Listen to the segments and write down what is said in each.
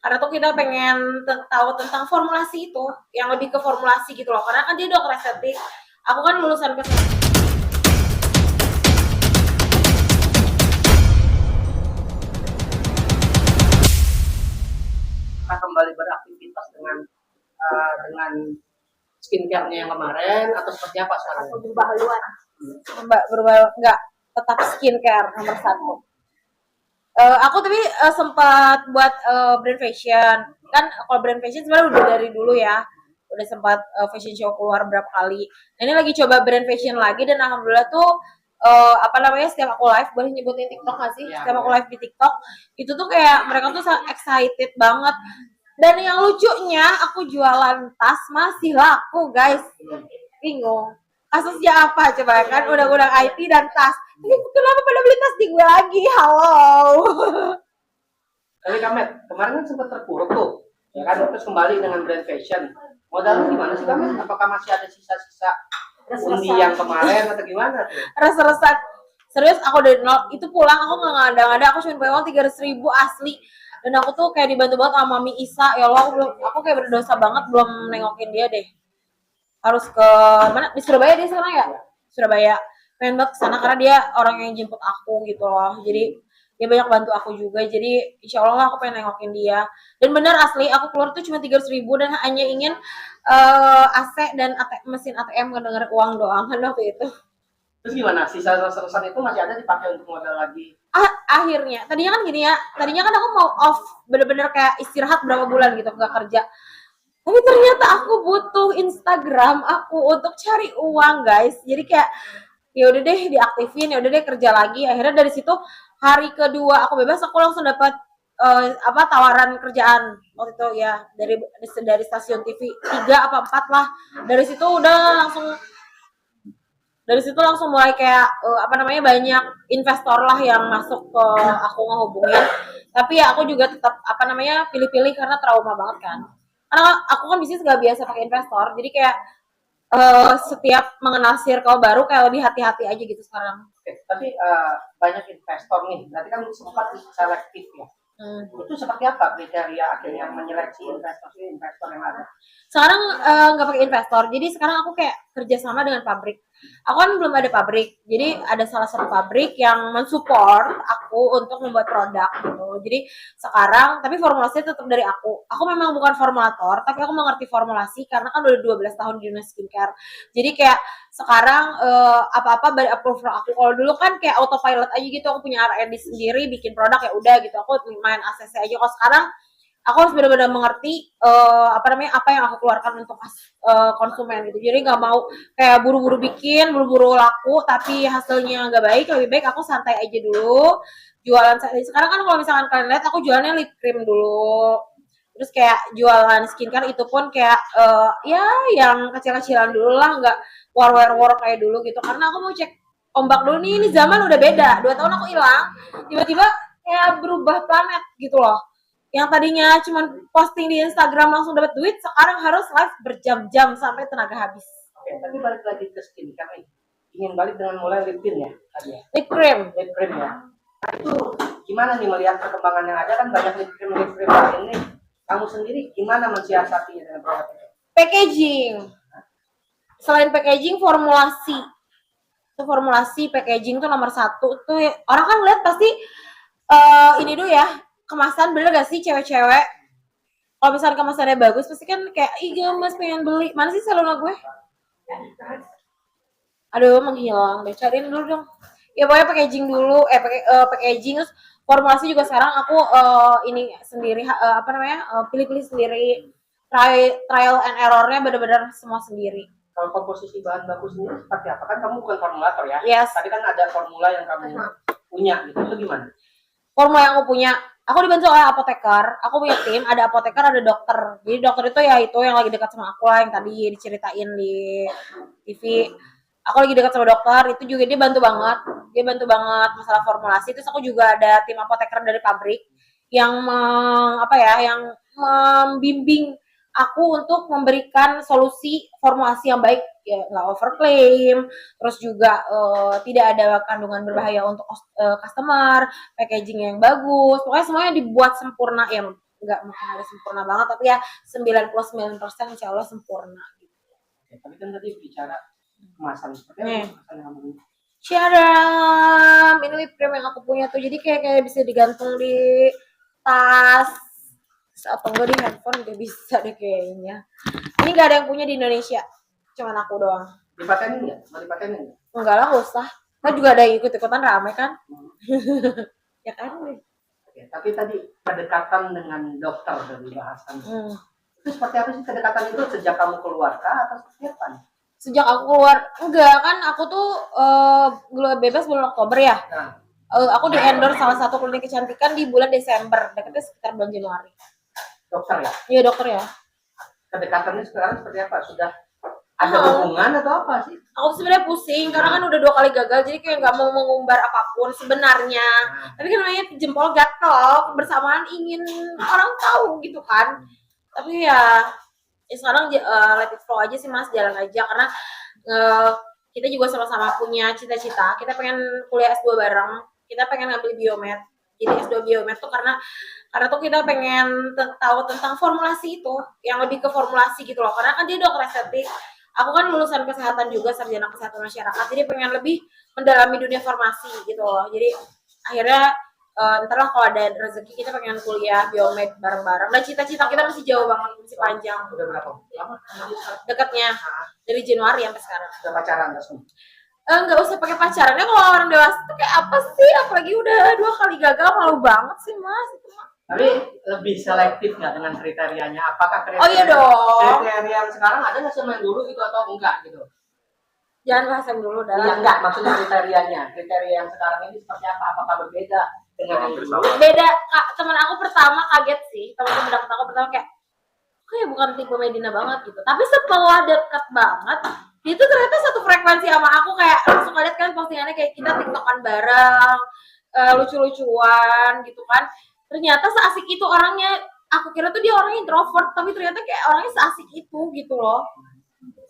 Karena tuh kita pengen tahu tentang formulasi itu, yang lebih ke formulasi gitu loh. Karena kan dia dokter estetik, aku kan lulusan kesehatan. Kembali beraktivitas dengan skincare-nya yang kemarin atau seperti apa sekarang? Atau berubah haluan? Berubah enggak, tetap skincare nomor satu. Aku tapi sempat buat brand fashion. Kan kalau brand fashion sebenarnya udah dari dulu ya. Udah sempat fashion show keluar berapa kali. Nah, ini lagi coba brand fashion lagi dan alhamdulillah tuh apa namanya, setiap aku live, boleh nyebutin TikTok gak sih? Ya, setiap aku live di TikTok itu tuh kayak mereka tuh excited banget. Dan yang lucunya aku jualan tas masih laku guys. Bingung. Kasusnya apa coba kan, undang-undang IT dan tas. Tapi kenapa pada beli tas di gue lagi? Halo. Tapi Kamet, kemarin kan sempat terpuruk tuh, ya kan? Terus kembali dengan brand fashion. Modalnya gimana sih Kamet? Apakah masih ada sisa-sisa undi yang kemarin atau gimana tuh? Res-resan. Serius aku dari nol, itu pulang aku nggak ngada-ngada, aku cuma punya uang 300.000 asli. Dan aku tuh kayak dibantu banget sama Mami Isa. Ya Allah, aku kayak berdosa banget belum nengokin dia deh. Harus ke mana, di Surabaya dia sekarang ya, Surabaya. Pengen banget kesana karena dia orang yang jemput aku gitu loh, jadi dia banyak bantu aku juga, jadi insya Allah aku pengen nengokin dia. Dan benar asli aku keluar tuh cuma 300.000 dan hanya ingin AC dan mesin ATM ngedenger uang doang kan waktu itu. Terus gimana, sisa resesan itu masih ada dipakai untuk modal lagi? Akhirnya tadinya kan gini ya, tadinya kan aku mau off bener-bener kayak istirahat berapa bulan gitu nggak kerja. Tapi ternyata aku butuh Instagram aku untuk cari uang guys. Jadi kayak ya udah deh diaktifin, ya udah deh kerja lagi. Akhirnya dari situ hari kedua aku bebas, aku langsung dapat tawaran kerjaan waktu itu ya, dari stasiun TV 3 apa 4 lah. Dari situ langsung mulai kayak banyak investor lah yang masuk ke aku ngehubungin. Tapi ya aku juga tetap pilih-pilih karena trauma banget kan. Karena aku kan bisnis gak biasa pakai investor, jadi kayak setiap mengenal circle baru kayak lebih hati-hati aja gitu sekarang. Oke, tapi banyak investor nih, berarti kan sempat selektif ya. Itu seperti apa kriteria akhirnya menyeleksi investor yang ada? Sekarang nggak pakai investor, jadi sekarang aku kayak kerjasama dengan pabrik. Aku kan belum ada pabrik, jadi ada salah satu pabrik yang mensupport aku untuk membuat produk gitu. Jadi sekarang, tapi formulasinya tetap dari aku. Aku memang bukan formulator, tapi aku mengerti formulasi karena kan udah 12 tahun di dunia skincare. Jadi kayak sekarang apa-apa dari approval aku. Kalau dulu kan kayak autopilot aja gitu, aku punya R&D sendiri, bikin produk ya udah gitu. Aku main ACC aja. Kalau sekarang aku harus benar-benar mengerti apa yang aku keluarkan untuk konsumen gitu. Jadi nggak mau kayak buru-buru bikin, buru-buru laku, tapi hasilnya nggak baik. Lebih baik aku santai aja dulu, jualan. Sekarang kan kalau misalkan kalian lihat, aku jualannya lip cream dulu. Terus kayak jualan skincare itu pun kayak ya yang kecil-kecilan dulu lah, nggak war kayak dulu gitu. Karena aku mau cek ombak dulu nih, ini zaman udah beda. 2 tahun aku hilang, tiba-tiba kayak berubah planet gitu loh. Yang tadinya cuma posting di Instagram langsung dapat duit, sekarang harus live berjam-jam sampai tenaga habis. Oke, tapi balik lagi ke skincare nih. Ingin balik dengan mulai lip tint ya tadi ya? Lip cream ya. Nah itu gimana nih melihat perkembangan yang ada, kan banyak lip cream lain nih. Kamu sendiri gimana mensiasatinya dengan produk itu? Packaging. Selain packaging, formulasi. Itu formulasi packaging tuh nomor satu. Tuh orang kan lihat pasti ini dulu ya, kemasan. Bener gak sih cewek-cewek? Kalau misalnya kemasannya bagus, pasti kan kayak, ih gemes pengen beli. Mana sih salona gue? Aduh, menghilang deh. Cariin dulu dong. Ya pokoknya packaging dulu, packaging, terus formulasi juga sekarang aku ini sendiri pilih-pilih sendiri. Trial and errornya bener-bener semua sendiri. Kalau komposisi bahan baku sendiri seperti apa? Kan kamu bukan formulator ya? Yes. Tadi kan ada formula yang kamu punya gitu, itu gimana? Formula yang aku punya, aku dibantu oleh apoteker. Aku punya tim, ada apoteker, ada dokter. Jadi dokter itu ya itu yang lagi dekat sama aku lah, yang tadi diceritain di TV. Aku lagi dekat sama dokter, itu juga dia bantu banget. Dia bantu banget masalah formulasi. Terus aku juga ada tim apoteker dari pabrik yang yang membimbing aku untuk memberikan solusi formulasi yang baik, ya nggak overclaim, terus juga tidak ada kandungan berbahaya untuk customer, packaging yang bagus, pokoknya semuanya dibuat sempurna ya. nggak mungkin ada sempurna banget, tapi ya 99% insya Allah sempurna gitu. Oke, tapi kan tadi bicara kemasan seperti apa kemasan yang kamu Syadam, ini lip cream yang aku punya tuh, jadi kayak bisa digantung di tas atau enggak di handphone, gak bisa deh kayaknya. Ini gak ada yang punya di Indonesia, cuman aku doang. dipatenin nggak? Mau dipatenin nggak? Enggak lah, gak usah. Kan juga ada yang ikut-ikutan rame kan. Ya kan. Oke, tapi tadi kedekatan dengan dokter dari bahasan itu seperti apa sih kedekatan itu sejak kamu keluar kah atau seperti apa nih? Sejak aku keluar, enggak kan, aku tuh bebas bulan Oktober ya. Nah, Aku di endorse salah satu klinik kecantikan di bulan Desember, deketnya sekitar bulan Januari. dokter ya? Iya dokter ya. Kedekatannya sekarang seperti apa? Sudah ada hubungan atau apa sih? Aku sebenarnya pusing karena kan udah 2 kali gagal, jadi kayak nggak mau mengumbar apapun sebenarnya. Tapi kan namanya jempol gatel, bersamaan ingin orang tahu gitu kan. Tapi ya sekarang let it flow aja sih Mas, jalan aja karena kita juga sama-sama punya cita-cita. Kita pengen kuliah S2 bareng. Kita pengen ngambil biomed. Jadi S2 biomed tuh karena tuh kita pengen tahu tentang formulasi itu, yang lebih ke formulasi gitu loh. Karena kan dia dokter estetik. Aku kan lulusan kesehatan juga, sarjana kesehatan masyarakat. Jadi pengen lebih mendalami dunia farmasi gitu loh. Jadi akhirnya ntar lah kalau ada rezeki kita pengen kuliah biomed bareng-bareng. Dan cita-cita kita masih jauh banget, masih panjang. Udah berapa lama? Dekatnya dari Januari sampai sekarang. Udah pacaran resmi? Nggak usah pakai pacarannya, kalau orang dewasa tuh kayak apa sih, apalagi udah 2 kali gagal, malu banget sih Mas itu mah. Tapi lebih selektif nggak dengan kriterianya? Apakah kriteria, Oh iya dong, kriteria yang sekarang ada nggak sama yang dulu gitu atau enggak gitu? jangan bahas yang dulu dah. Iya enggak, maksudnya kriterianya. Kriteria yang sekarang ini seperti apa? Apakah berbeda dengan yang dulu? Beda. Teman aku pertama kaget sih, teman-teman deket aku pertama kayak kayak bukan tipe Medina banget gitu, tapi setelah deket banget itu ternyata satu frekuensi sama aku. Kayak langsung lihat kan postingannya kayak kita tiktokan bareng, lucu-lucuan gitu kan. Ternyata seasik itu orangnya. Aku kira tuh dia orangnya introvert, tapi ternyata kayak orangnya seasik itu gitu loh.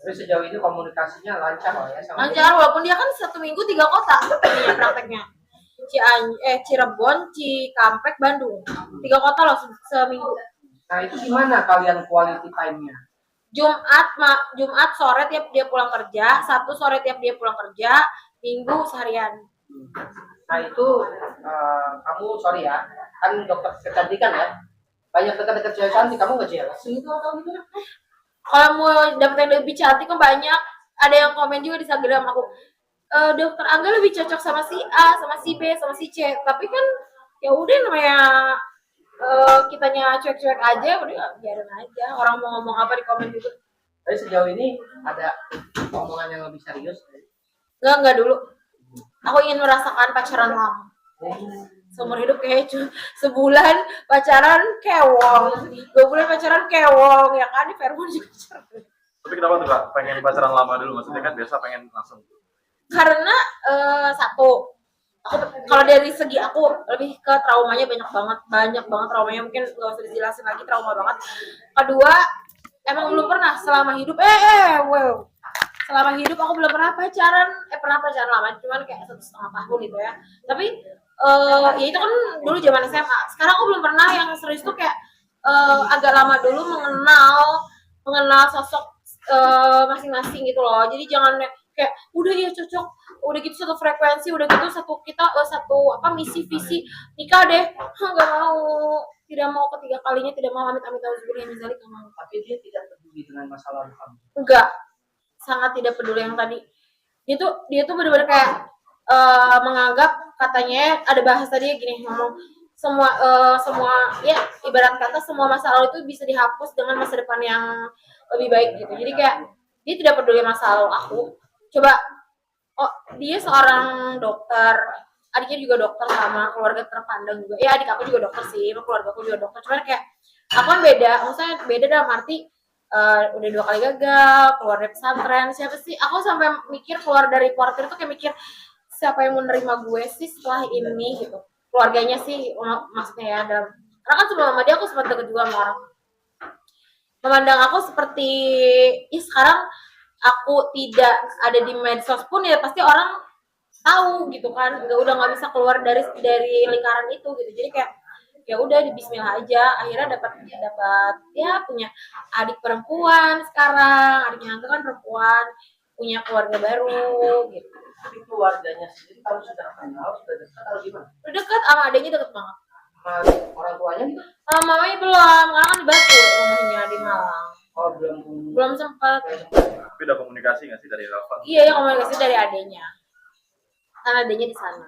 Tapi sejauh ini komunikasinya lancar loh ya sama Lancar, walaupun dia kan 1 minggu 3 kota prakteknya. Cirebon, Cikampek, Bandung. 3 kota loh seminggu. Nah itu gimana kalian quality time-nya? Jumat sore tiap dia pulang kerja, Sabtu sore tiap dia pulang kerja, Minggu seharian. Nah itu kamu sorry ya, kan dokter kecantikan ya, banyak dekat-dekat cewek cantik, kamu nggak jealous gitu atau gitu? Kalau mau dapet yang lebih cantik kan banyak. Ada yang komen juga di Instagram aku, dokter Angga lebih cocok sama si A, sama si B, sama si C. Tapi kan ya udah namanya kitanya cuek-cuek aja, udah biarin aja. Orang mau ngomong apa di komen juga. Tapi sejauh ini ada omongan yang lebih serius? Enggak dulu. Aku ingin merasakan pacaran lama. Seumur hidup kayak sebulan pacaran kewong, 2 bulan pacaran kewong, ya kan, di Fairmont juga pacaran. Tapi kenapa tuh Kak? Pengen pacaran lama dulu, maksudnya kan biasa pengen langsung. Karena satu, aku kalau dari segi aku lebih ke traumanya banyak banget traumanya, mungkin nggak usah dijelasin lagi, trauma banget. Kedua, emang belum pernah selama hidup selama hidup aku belum pernah pacaran, pernah pacaran lama, cuman kayak 1,5 tahun gitu ya. Tapi ya itu kan dulu zaman SMA. Sekarang aku belum pernah yang serius tuh kayak agak lama dulu mengenal sosok masing-masing gitu loh. Jadi jangan kayak udah ya cocok, udah gitu satu frekuensi, udah gitu satu misi visi nikah deh. Nggak mau, tidak mau ketiga kalinya, tidak mau amit-amit auzubillahi min dzalik, nggak mau. Tapi dia tidak peduli dengan masalah kamu. Enggak, sangat tidak peduli yang tadi. Dia tuh benar-benar kayak menganggap, katanya ada bahas tadi gini, ngomong semua ya ibarat kata semua masa lalu itu bisa dihapus dengan masa depan yang lebih baik gitu. Jadi kayak dia tidak peduli masa lalu aku. Coba, dia seorang dokter, adiknya juga dokter, sama keluarga terpandang juga. Ya adik aku juga dokter sih, keluarga aku juga dokter. Cuman kayak aku kan beda, maksudnya beda dalam arti udah 2 kali gagal, keluar dari pesantren. Siapa sih? Aku sampai mikir keluar dari kuartir tuh kayak mikir siapa yang menerima gue sih setelah ini gitu. Keluarganya sih maksudnya ya, karena kan sebelum sama dia aku sempat deket juga sama orang. Memandang aku seperti sekarang aku tidak ada di medsos pun ya pasti orang tahu gitu kan. Udah nggak bisa keluar dari lingkaran itu gitu. Jadi kayak ya udah di Bismillah aja, akhirnya dapat ya punya adik perempuan sekarang, adiknya Angga kan perempuan, punya keluarga baru gitu. Tapi keluarganya sendiri kamu sudah kenal, sudah dekat atau gimana? Udah deket sama adiknya, deket banget. Sama orang tuanya gitu? Sama mamanya belum, karena kan di Batu rumahnya di Malang. Oh belum. Belum sempat. Tapi udah komunikasi nggak sih dari Rafa? Iya ya, komunikasi dari adiknya. Kan adiknya di sana.